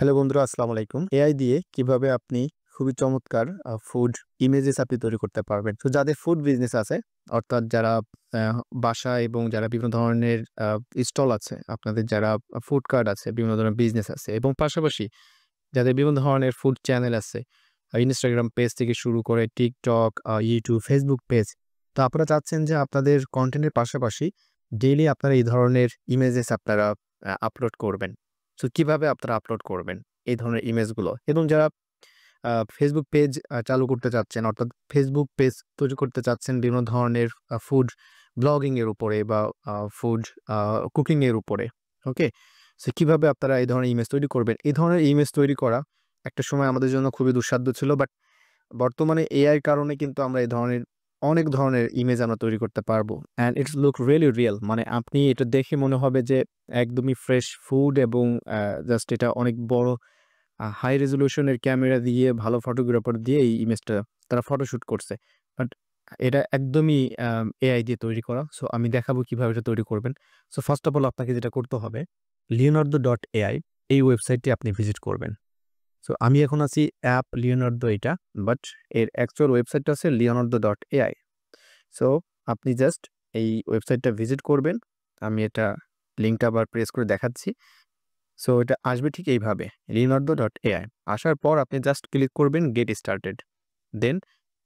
Hello বন্ধুরা, আসসালামু আলাইকুম। এআই দিয়ে কিভাবে আপনি খুবই চমৎকার ফুড ইমেজেস আপনি তৈরি করতে পারবেন। তো যাদের ফুড বিজনেস আছে, অর্থাৎ যারা আ বাসা এবং যারা বিভিন্ন ধরনের স্টল আছে, আপনাদের যারা ফুড কার্ট আছে, বিভিন্ন ধরনের বিজনেস আছে এবং পাশাপাশি যাদের বিভিন্ন ধরনের ফুড চ্যানেল আছে, Instagram পেজ থেকে শুরু করে TikTok, YouTube, Facebook পেজ। তো আপনারা চাচ্ছেন যে আপনাদের কনটেন্টের পাশাপাশি ডেইলি আপনারা এই ধরনের ইমেজেস আপনারা আপলোড করবেন। সো কিভাবে আপনারা আপলোড করবেন এই ধরনের ইমেজগুলো? এবং যারা Facebook পেজ চালু করতে চাচ্ছেন, অর্থাৎ Facebook পেজ তৈরি করতে চাচ্ছেন বিভিন্ন ধরনের ফুড ব্লগিং এর উপরে বা ফুড আ কুকিং এর উপরে। ওকে? সো কিভাবে আপনারা এই ধরনের ইমেজ তৈরি করবেন? এই ধরনের ইমেজ তৈরি করা একটা সময় আমাদের জন্য খুবই দুঃসাধ্য ছিল। বাট বর্তমানে এআই এর কারণে কিন্তু আমরা এই ধরনের অনেক ধরনের ইমেজ আমরা তৈরি করতে পারবো। And it's look really Real. মানে আপনি এটা দেখে মনে হবে যে একদমই ফ্রেশ ফুড এবং জাস্ট এটা অনেক বড় হাই রেজোলিউশন এর ক্যামেরা দিয়ে ভালো ফটোগ্রাফার দিয়ে এই ইমেজটা তারা ফটোশুট করছে। বাট এটা একদমই এআই দিয়ে তৈরি করা। সো আমি দেখাবো কিভাবে এটা তৈরি করবেন। সো ফার্স্ট অফ অল আপনাকে যেটা করতে হবে leonardo.ai এই ওয়েবসাইটটি আপনি ভিজিট করবেন। সো আমি এখন আছি অ্যাপ লিওনার্দো এটা, বাট এর অ্যাকচুয়াল ওয়েবসাইটটা আছে leonardo.ai। সো আপনি জাস্ট এই ওয়েবসাইটটা ভিজিট করবেন। আমি এটা লিঙ্কটা আবার প্রেস করে দেখাচ্ছি। সো এটা আসবে ঠিক এইভাবে leonardo.ai। আসার পর আপনি জাস্ট ক্লিক করবেন গেট স্টার্টেড। দেন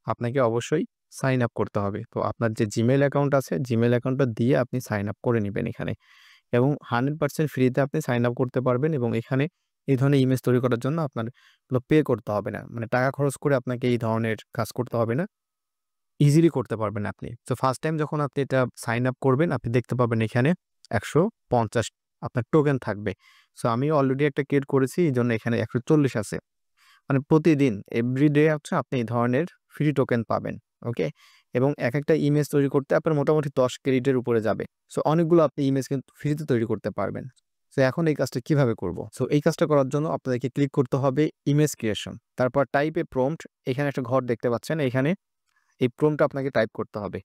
আপনাকে অবশ্যই সাইন আপ করতে হবে। তো আপনার যে জিমেইল অ্যাকাউন্ট আছে, জিমেইল অ্যাকাউন্টটা দিয়ে আপনি সাইন আপ করে নিবেন এখানে। এবং 100% ফ্রিতে আপনি সাইন আপ করতে পারবেন এবং এখানে এই ধরনের ইমেজ তৈরি করার জন্য আপনার পে করতে হবে না। মানে টাকা খরচ করে আপনাকে এই ধরনের কাজ করতে হবে না। ইজিলি করতে পারবেন আপনি। সো ফার্স্ট টাইম যখন আপনি এটা সাইন আপ করবেন, আপনি দেখতে পাবেন এখানে ১৫০ আপনার টোকেন থাকবে। সো আমি অলরেডি একটা ক্রিয়েট করেছি, এজন্য এখানে ১৪০ আছে। মানে প্রতিদিন এভরিডে হচ্ছে আপনি এই ধরনের ফ্রি টোকেন পাবেন। ওকে? এবং একেকটা ইমেজ তৈরি করতে আপনার মোটামুটি ১০ ক্রেডিটের উপরে যাবে। সো অনেকগুলো আপনি ইমেজ কিন্তু ফ্রিতে তৈরি করতে পারবেন। সো এখন এই কাজটা কিভাবে করব? সো এই কাজটা করার জন্য আপনাদেরকে ক্লিক করতে হবে ইমেজ ক্রিয়েশন। তারপর টাইপ এ প্রম্পট, এখানে একটা ঘর দেখতে পাচ্ছেন। এখানে এই প্রম্পটটা আপনাকে টাইপ করতে হবে।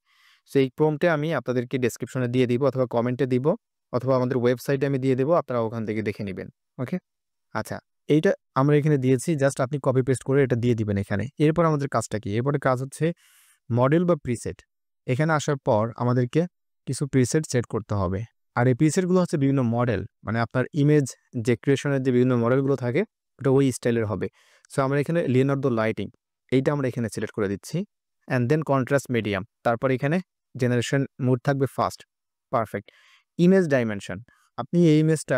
সো এই প্রম্পটে আমি আপনাদেরকে ডেসক্রিপশনে দিয়ে দিব অথবা কমেন্টে দিব অথবা আমাদের ওয়েবসাইটে আমি দিয়ে দেব। আপনারা ওখান থেকে দেখে নিবেন। ওকে? আচ্ছা, এইটা আমরা এখানে দিয়েছি। জাস্ট আপনি কপি পেস্ট করে এটা দিয়ে দিবেন এখানে। এরপর আমাদের কাজটা কি? এরপরে কাজ হচ্ছে মডেল বা প্রিসেট। এখানে আসার পর আমাদেরকে কিছু প্রিসেট সেট করতে হবে। আর এই প্রিসেটগুলো হচ্ছে বিভিন্ন মডেল। মানে আপনার ইমেজ যে ক্রিয়েশনের যে বিভিন্ন মডেলগুলো থাকে, ওটা ওই স্টাইলের হবে। সো আমরা এখানে লিওনার্দো লাইটিং এইটা আমরা এখানে সিলেক্ট করে দিচ্ছি। And then contrast medium. তারপর এখানে জেনারেশন মোড থাকবে ফাস্ট। পারফেক্ট। Image dimension. আপনি এই ইমেজটা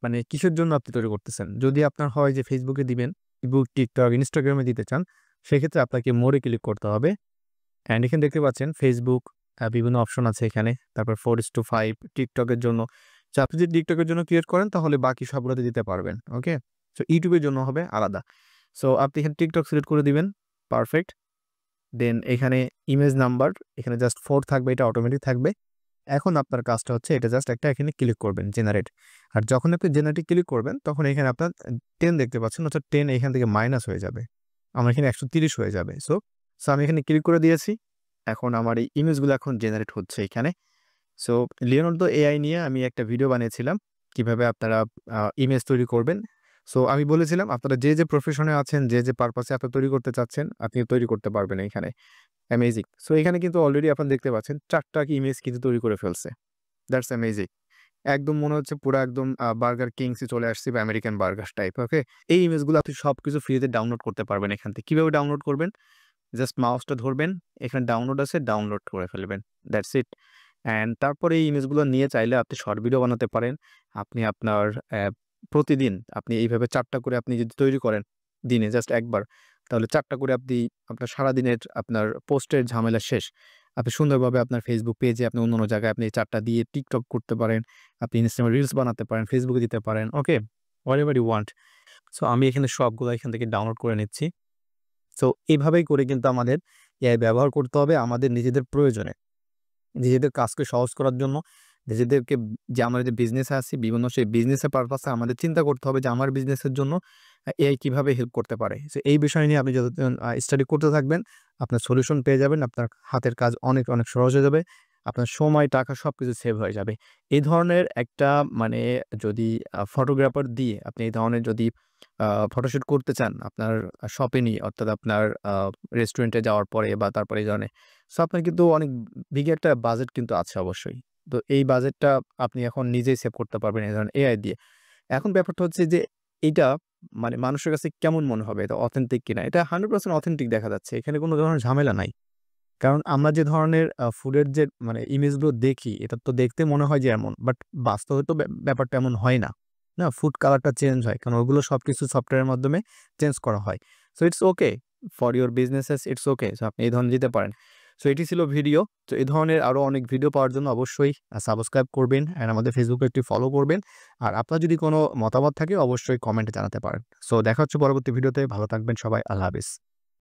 মানে কিসের জন্য আপনি তৈরি করতেছেন? যদি আপনার হয় যে Facebook এ দিবেন, Facebook, TikTok, Instagram এ দিতে চান, সেক্ষেত্রে আপনাকে মোরে ক্লিক করতে হবে। অ্যান্ড এখানে দেখতে পাচ্ছেন Facebook বিভিন্ন অপশন আছে এখানে। তারপর 4:5 TikTok এর জন্য। সো আপনি যদি TikTok এর জন্য ক্রিয়েট করেন তাহলে বাকি সবগুলোতে দিতে পারবেন। ওকে? সো YouTube এর জন্য হবে আলাদা। সো আপনি এখানে TikTok সিলেক্ট করে দিবেন। পারফেক্ট। দেন এখানে ইমেজ নাম্বার এখানে জাস্ট 4 থাকবে, এটা অটোমেটিক থাকবে। এখন আপনার কাজটা হচ্ছে এটা জাস্ট একটা এখানে ক্লিক করবেন জেনারেট। আর যখন আপনি জেনারেটে ক্লিক করবেন তখন এখানে আপনার 10 দেখতে পাচ্ছেন, অর্থাৎ 10 এখান থেকে মাইনাস হয়ে যাবে। আমার এখানে ১৩০ হয়ে যাবে। সো আমি এখানে ক্লিক করে দিয়েছি। এখন আমার এই ইমেজগুলো এখন জেনারেট হচ্ছে এখানে। সো লিওনার্দো এআই নিয়ে আমি একটা ভিডিও বানিয়েছিলাম। কিভাবে আপনারা ইমেজ তৈরি করবেন। সো আমি বলেছিলাম আপনারা যে প্রফেশনে আছেন, যে পারপাসে আপনি তৈরি করতে চাচ্ছেন, আপনি তৈরি করতে পারবেন এখানে। অ্যামেজিং! সো এখানে কিন্তু অলরেডি আপনারা দেখতে পাচ্ছেন ৪ টা ইমেজ কিন্তু তৈরি করে ফেলছে। That's amazing! একদম মনে হচ্ছে পুরা একদম বার্গার কিংস এ চলে আসছি বা আমেরিকান বার্গার টাইপ। ওকে? এই ইমেজগুলো আপনি সবকিছু ফ্রিতে ডাউনলোড করতে পারবেন এখান থেকে। কিভাবে ডাউনলোড করবেন? জাস্ট মাউসটা ধরবেন, এখানে ডাউনলোড আছে, ডাউনলোড করে ফেলবেন। That's it. অ্যান্ড তারপরে এই ইমেজগুলো নিয়ে চাইলে আপনি শর্ট ভিডিও বানাতে পারেন। আপনি আপনার প্রতিদিন আপনি এইভাবে ৪ টা করে আপনি যদি তৈরি করেন দিনে জাস্ট একবার, তাহলে ৪ টা করে আপনি আপনার সারাদিনের আপনার পোস্টের ঝামেলা শেষ। আপনি সুন্দরভাবে আপনার Facebook পেজে আপনি অন্যান্য জায়গায় আপনি ৪ টা দিয়ে TikTok করতে পারেন। আপনি Instagram রিলস বানাতে পারেন, Facebook এ দিতে পারেন। Okay? Whatever you want. So আমি এখানে সবগুলো এখান থেকে ডাউনলোড করে নিচ্ছি। সো এভাবেই করে কিন্তু আমাদের এআই ব্যবহার করতে হবে আমাদের নিজেদের প্রয়োজনে। নিজেদের কাজকে সহজ করার জন্য, নিজেদেরকে যে আমরা যে বিজনেসে আছি বিভিন্ন সেই বিজনেসের পারপাসে আমাদের চিন্তা করতে হবে যে আমার বিজনেসের জন্য এআই কিভাবে হেল্প করতে পারে। সো এই বিষয় নিয়ে আপনি যতদিন স্টাডি করতে থাকবেন, আপনার সলিউশন পেয়ে যাবেন। আপনার হাতের কাজ অনেক, অনেক সহজ হয়ে যাবে। আপনার সময়, টাকা সবকিছু সেভ হয়ে যাবে। এই ধরনের একটা মানে যদি ফটোগ্রাফার দিয়ে আপনি এই ধরনের যদি ফটোশুট করতে চান আপনার শপে নিয়ে অর্থাৎ আপনার রেস্টুরেন্টে যাওয়ার পরে বা তারপরে এই ধরনের। সো আপনার কিন্তু অনেক বিগ একটা বাজেট কিন্তু আছে অবশ্যই। তো এই বাজেটটা আপনি এখন নিজেই সেভ করতে পারবেন এই ধরনের এআই দিয়ে। এখন ব্যাপারটা হচ্ছে যে এইটা মানে মানুষের কাছে কেমন মনে হবে? এটা অথেন্টিক কিনা? এটা 100% অথেন্টিক দেখা যাচ্ছে। এখানে কোন ধরনের ঝামেলা নাই। কারণ আমরা যে ধরনের ফুডের যে মানে ইমেজগুলো দেখি, এটা তো দেখতে মনে হয় যে এমন। বাট বাস্তবে তো ব্যাপারটা এমন হয় না। না? ফুড কালারটা চেঞ্জ হয়। কারণ ওগুলো সবকিছু সফটওয়্যারের মাধ্যমে চেঞ্জ করা হয়। So it's okay for your businesses it's okay. So আপনি এই ধরনের দিতে পারেন। সো এটি ছিল ভিডিও। তো এই ধরনের আরো অনেক ভিডিও পাওয়ার জন্য অবশ্যই সাবস্ক্রাইব করবেন অ্যান্ড আমাদের ফেসবুকে একটি ফলো করবেন। আর আপনার যদি কোনো মতামত থাকে অবশ্যই কমেন্টে জানাতে পারেন। সো দেখা হচ্ছে পরবর্তী ভিডিওতে। ভালো থাকবেন সবাই। আল্লাহ হাফেজ।